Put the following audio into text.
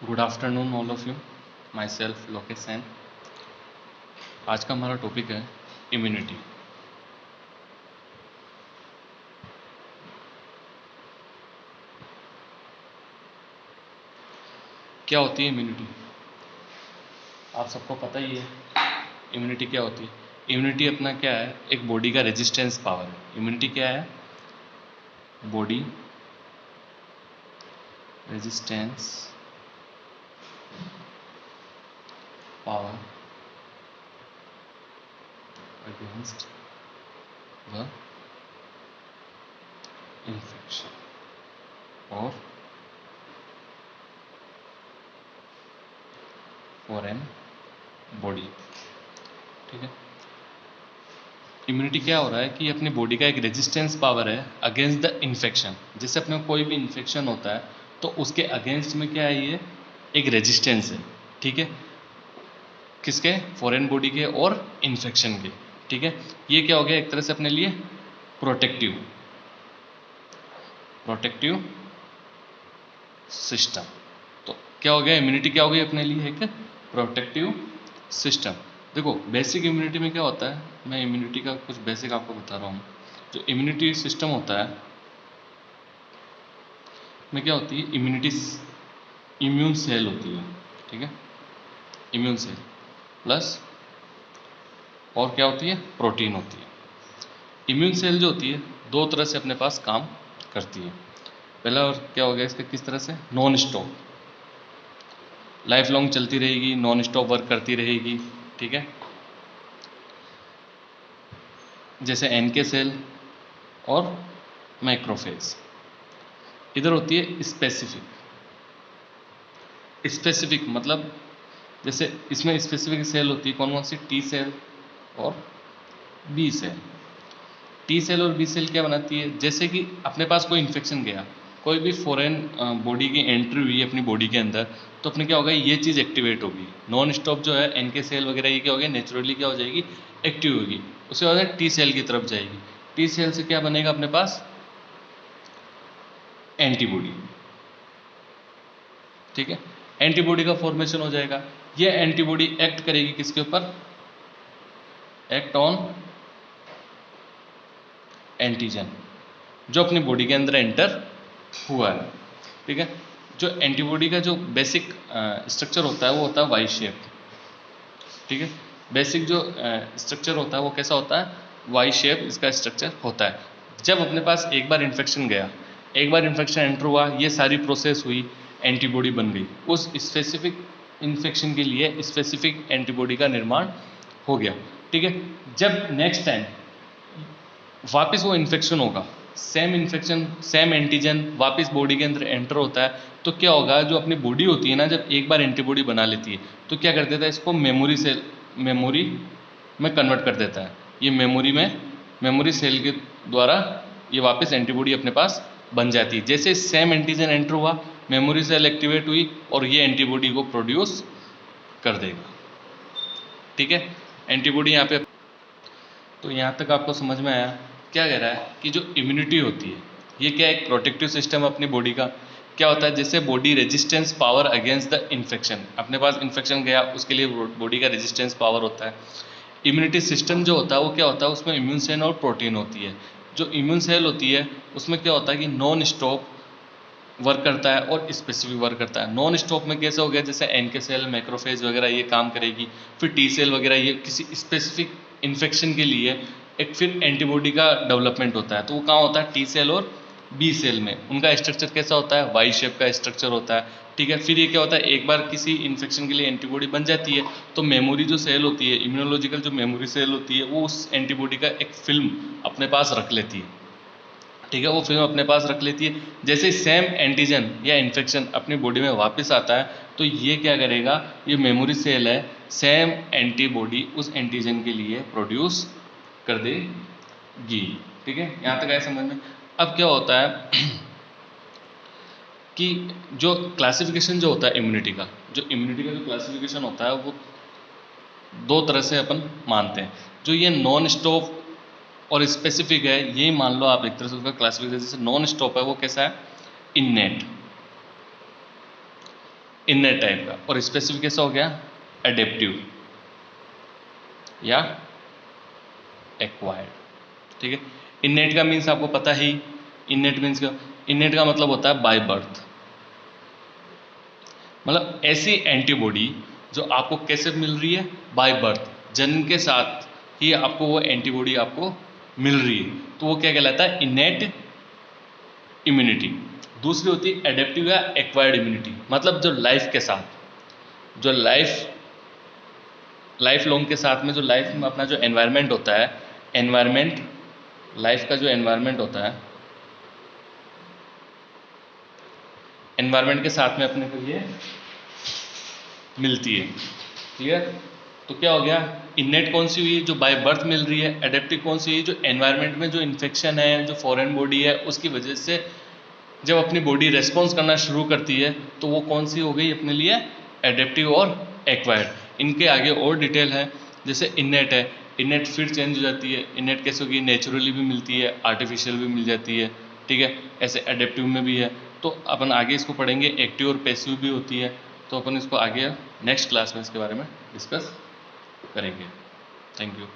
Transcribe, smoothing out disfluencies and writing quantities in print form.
Good afternoon all of you. Myself Lokesh Sain. आज का हमारा टॉपिक है इम्यूनिटी। क्या होती है इम्यूनिटी? आप सबको पता ही है इम्यूनिटी क्या होती है। इम्यूनिटी अपना क्या है, एक बॉडी का रेजिस्टेंस पावर है। इम्यूनिटी क्या है? Body resistance power against the infection और फॉरेन बॉडी। ठीक है। इम्यूनिटी क्या हो रहा है कि अपनी बॉडी का एक रेजिस्टेंस पावर है अगेंस्ट द इन्फेक्शन। जैसे अपने कोई भी इन्फेक्शन होता है तो उसके अगेंस्ट में क्या है, ये एक रेजिस्टेंस है। ठीक है। किसके? फॉरेन बॉडी के और इन्फेक्शन के। ठीक है। ये क्या हो गया, एक तरह से अपने लिए प्रोटेक्टिव सिस्टम। तो क्या हो गया, इम्यूनिटी क्या हो गई अपने लिए, एक प्रोटेक्टिव सिस्टम। देखो बेसिक इम्यूनिटी में क्या होता है, मैं इम्यूनिटी का कुछ बेसिक आपको बता रहा हूँ। जो इम्यूनिटी सिस्टम होता है में क्या होती है, इम्यून सेल होती है। ठीक है। इम्यून सेल प्लस और क्या होती है, प्रोटीन होती है। इम्यून सेल जो होती है दो तरह से अपने पास काम करती है। पहला और क्या हो गया इसका, किस तरह से, नॉन स्टॉप, लाइफ लॉन्ग चलती रहेगी, नॉन स्टॉप वर्क करती रहेगी। ठीक है। जैसे एनके सेल और मैक्रोफेज। इधर होती है स्पेसिफिक मतलब जैसे इसमें स्पेसिफिक सेल होती है कौन कौन सी, टी सेल और बी सेल। टी सेल और बी सेल क्या बनाती है, जैसे कि अपने पास कोई इन्फेक्शन गया, कोई भी फॉरेन बॉडी की एंट्री हुई अपनी बॉडी के अंदर, तो अपने क्या होगा, ये चीज़ एक्टिवेट होगी। नॉन स्टॉप जो है एनके सेल वगैरह ये क्या होगा, नेचुरली क्या हो जाएगी, एक्टिव होगी। उसके बाद टी सेल की तरफ जाएगी। टी सेल से क्या बनेगा अपने पास, एंटीबॉडी। ठीक है। एंटीबॉडी का फॉर्मेशन हो जाएगा। ये एंटीबॉडी एक्ट करेगी किसके ऊपर, एक्ट ऑन एंटीजन जो अपनी बॉडी के अंदर एंटर हुआ है। ठीक है। जो एंटीबॉडी का जो बेसिक स्ट्रक्चर होता है वो होता है वाई शेप। ठीक है। बेसिक जो स्ट्रक्चर होता है वो कैसा होता है, वाई शेप इसका स्ट्रक्चर होता है। जब अपने पास एक बार इन्फेक्शन गया, एक बार इन्फेक्शन एंटर हुआ, ये सारी प्रोसेस हुई, एंटीबॉडी बन गई। उस स्पेसिफिक इन्फेक्शन के लिए स्पेसिफिक एंटीबॉडी का निर्माण हो गया। ठीक है। जब नेक्स्ट टाइम वापस वो इन्फेक्शन होगा, सेम इन्फेक्शन सेम एंटीजन वापस बॉडी के अंदर एंटर होता है, तो क्या होगा, जो अपनी बॉडी होती है ना, जब एक बार एंटीबॉडी बना लेती है तो क्या कर देता है, इसको मेमोरी में कन्वर्ट कर देता है। ये मेमोरी सेल के द्वारा ये वापस एंटीबॉडी अपने पास बन जाती है। जैसे सेम एंटीजन एंटर हुआ, मेमोरी सेल एक्टिवेट हुई और ये एंटीबॉडी को प्रोड्यूस कर देगा। ठीक है। एंटीबॉडी यहाँ पे, तो यहाँ तक आपको समझ में आया क्या कह रहा है कि जो इम्यूनिटी होती है ये क्या, एक प्रोटेक्टिव सिस्टम अपनी बॉडी का। क्या होता है, जैसे body resistance power against the infection, अपने पास इन्फेक्शन गया उसके लिए बॉडी का रेजिस्टेंस पावर होता है। इम्यूनिटी सिस्टम जो होता है वो क्या होता है, उसमें इम्यून सेल और प्रोटीन होती है। जो इम्यून सेल होती है उसमें क्या होता है कि नॉन स्टॉप वर्क करता है और स्पेसिफिक वर्क करता है। नॉन स्टॉप में कैसे हो गया, जैसे एनके सेल, मैक्रोफेज वगैरह ये काम करेगी, फिर टी सेल वगैरह ये किसी स्पेसिफिक इन्फेक्शन के लिए एक फिर एंटीबॉडी का डेवलपमेंट होता है। तो वो कहाँ होता है, टी सेल और बी सेल में। उनका स्ट्रक्चर कैसा होता है, वाई शेप का स्ट्रक्चर होता है। ठीक है। फिर ये क्या होता है, एक बार किसी इन्फेक्शन के लिए एंटीबॉडी बन जाती है तो मेमोरी जो सेल होती है, इम्यूनोलॉजिकल जो मेमोरी सेल होती है, वो उस एंटीबॉडी का एक फिल्म अपने पास रख लेती है। ठीक है। वो फिल्म अपने पास रख लेती है। जैसे सेम एंटीजन या इन्फेक्शन अपनी बॉडी में वापस आता है तो ये क्या करेगा, ये मेमोरी सेल है, सेम एंटीबॉडी उस एंटीजन के लिए प्रोड्यूस कर देगी। ठीक है। यहाँ तक आया समझ में। अब क्या होता है कि जो क्लासिफिकेशन जो होता है इम्यूनिटी का, जो क्लासिफिकेशन होता है वो दो तरह से अपन मानते हैं। जो ये नॉन स्टॉप और स्पेसिफिक है, यही मान लो आप एक तरह से उसका क्लासिफिकेशन। जैसे नॉन स्टॉप है वो कैसा है, इननेट। इननेट टाइप का, और स्पेसिफिक कैसा हो गया, एडेप्टिव या एक्वायर्ड। ठीक है, इननेट का मीन्स आपको पता ही, इननेट मीन्स क्या, इननेट का मतलब होता है बाय बर्थ, मतलब ऐसी एंटीबॉडी जो आपको कैसे मिल रही है, बाय बर्थ, जन्म के साथ ही आपको वो एंटीबॉडी आपको मिल रही है, तो वो क्या कहलाता है, इननेट इम्यूनिटी। दूसरी होती है एडेप्टिव या एक्वायर्ड इम्यूनिटी, मतलब जो लाइफ के साथ, जो लाइफ लॉन्ग के साथ में, जो लाइफ में अपना जो एनवायरनमेंट होता है, एनवायरनमेंट, लाइफ का जो एनवायरनमेंट होता है, एनवायरनमेंट के साथ में अपने को ये मिलती है। क्लियर? तो क्या हो गया, इननेट कौन सी हुई, जो बाय बर्थ मिल रही है, एडेप्टिव कौन सी हुई, जो एनवायरनमेंट में जो इन्फेक्शन है, जो फॉरेन बॉडी है उसकी वजह से जब अपनी बॉडी रेस्पॉन्स करना शुरू करती है, तो वो कौन सी हो गई अपने लिए, एडेप्टिव और एक्वायर्ड। इनके आगे और डिटेल है, जैसे इननेट है, इननेट फिर चेंज हो जाती है, इननेट कैसे होगी, नेचुरली भी मिलती है, आर्टिफिशियल भी मिल जाती है। ठीक है, ऐसे एडेप्टिव में भी है, तो अपन आगे इसको पढ़ेंगे, एक्टिव और पैसिव भी होती है, तो अपन इसको आगे नेक्स्ट क्लास में इसके बारे में डिस्कस करेंगे। Thank you.